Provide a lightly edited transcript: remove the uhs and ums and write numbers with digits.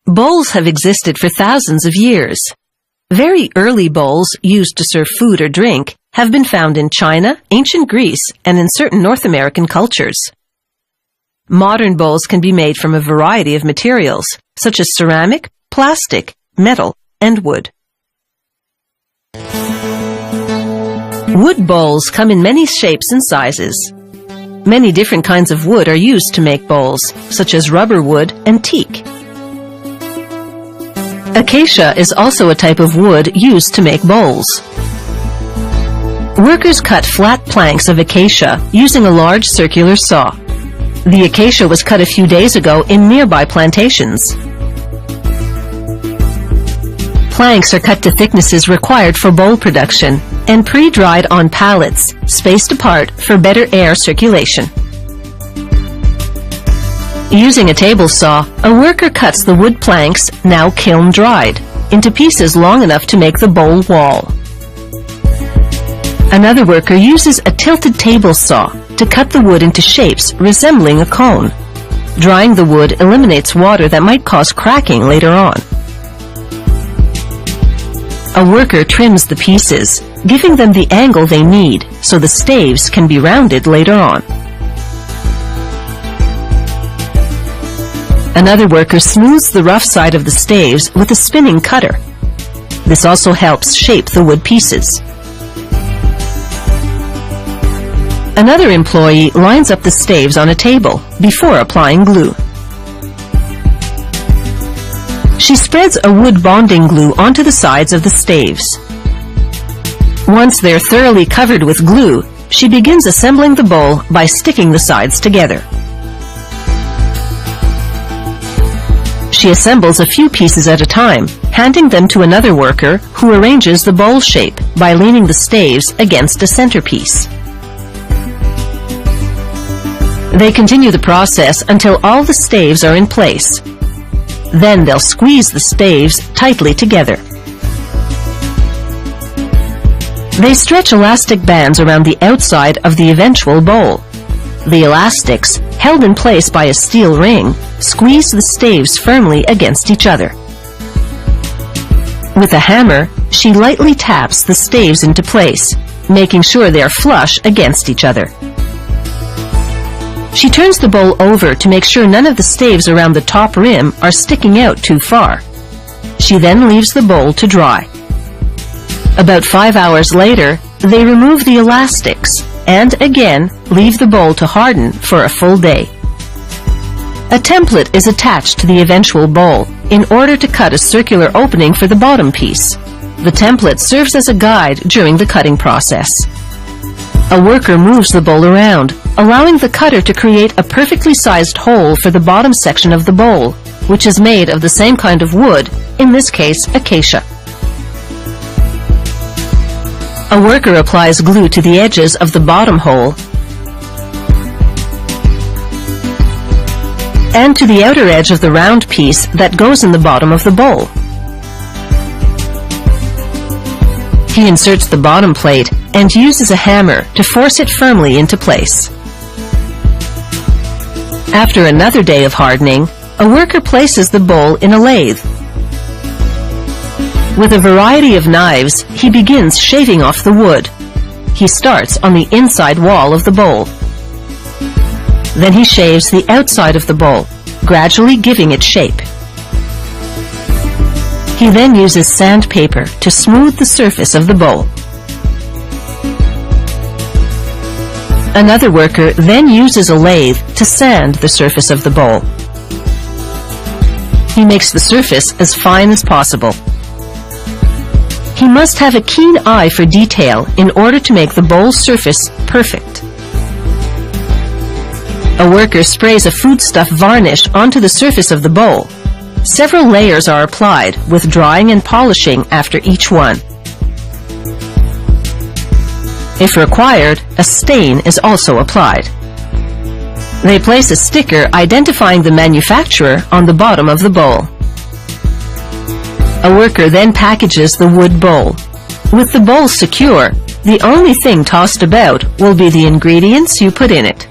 Bowls have existed for thousands of years. Very early bowls used to serve food or drink have been found in China, ancient Greece, and in certain North American cultures. Modern bowls can be made from a variety of materials, such as ceramic, plastic, metal, and wood. Wood bowls come in many shapes and sizes. Many different kinds of wood are used to make bowls, such as rubber wood and teak. Acacia is also a type of wood used to make bowls. Workers cut flat planks of acacia using a large circular saw. The acacia was cut a few days ago in nearby plantations. Planks are cut to thicknesses required for bowl production and pre-dried on pallets, spaced apart for better air circulation. Using a table saw, a worker cuts the wood planks, now kiln-dried, into pieces long enough to make the bowl wall. Another worker uses a tilted table saw to cut the wood into shapes resembling a cone. Drying the wood eliminates water that might cause cracking later on. A worker trims the pieces, giving them the angle they need so the staves can be rounded later on. Another worker smooths the rough side of the staves with a spinning cutter. This also helps shape the wood pieces. Another employee lines up the staves on a table before applying glue. She spreads a wood bonding glue onto the sides of the staves. Once they're thoroughly covered with glue, she begins assembling the bowl by sticking the sides together. She assembles a few pieces at a time, handing them to another worker who arranges the bowl shape by leaning the staves against a centerpiece. They continue the process until all the staves are in place. Then they'll squeeze the staves tightly together. They stretch elastic bands around the outside of the eventual bowl. The elastics, held in place by a steel ring, squeeze the staves firmly against each other. With a hammer, she lightly taps the staves into place, making sure they are flush against each other. She turns the bowl over to make sure none of the staves around the top rim are sticking out too far. She then leaves the bowl to dry. About 5 hours later, they remove the elastics and again leave the bowl to harden for a full day. A template is attached to the eventual bowl in order to cut a circular opening for the bottom piece. The template serves as a guide during the cutting process. A worker moves the bowl around, allowing the cutter to create a perfectly sized hole for the bottom section of the bowl, which is made of the same kind of wood, in this case acacia. A worker applies glue to the edges of the bottom hole and to the outer edge of the round piece that goes in the bottom of the bowl. He inserts the bottom plate and uses a hammer to force it firmly into place. After another day of hardening, a worker places the bowl in a lathe. With a variety of knives, he begins shaving off the wood. He starts on the inside wall of the bowl. Then he shaves the outside of the bowl, gradually giving it shape. He then uses sandpaper to smooth the surface of the bowl. Another worker then uses a lathe to sand the surface of the bowl. He makes the surface as fine as possible. He must have a keen eye for detail in order to make the bowl's surface perfect. A worker sprays a foodstuff varnish onto the surface of the bowl. Several layers are applied, with drying and polishing after each one. If required, a stain is also applied. They place a sticker identifying the manufacturer on the bottom of the bowl. A worker then packages the wood bowl. With the bowl secure, the only thing tossed about will be the ingredients you put in it.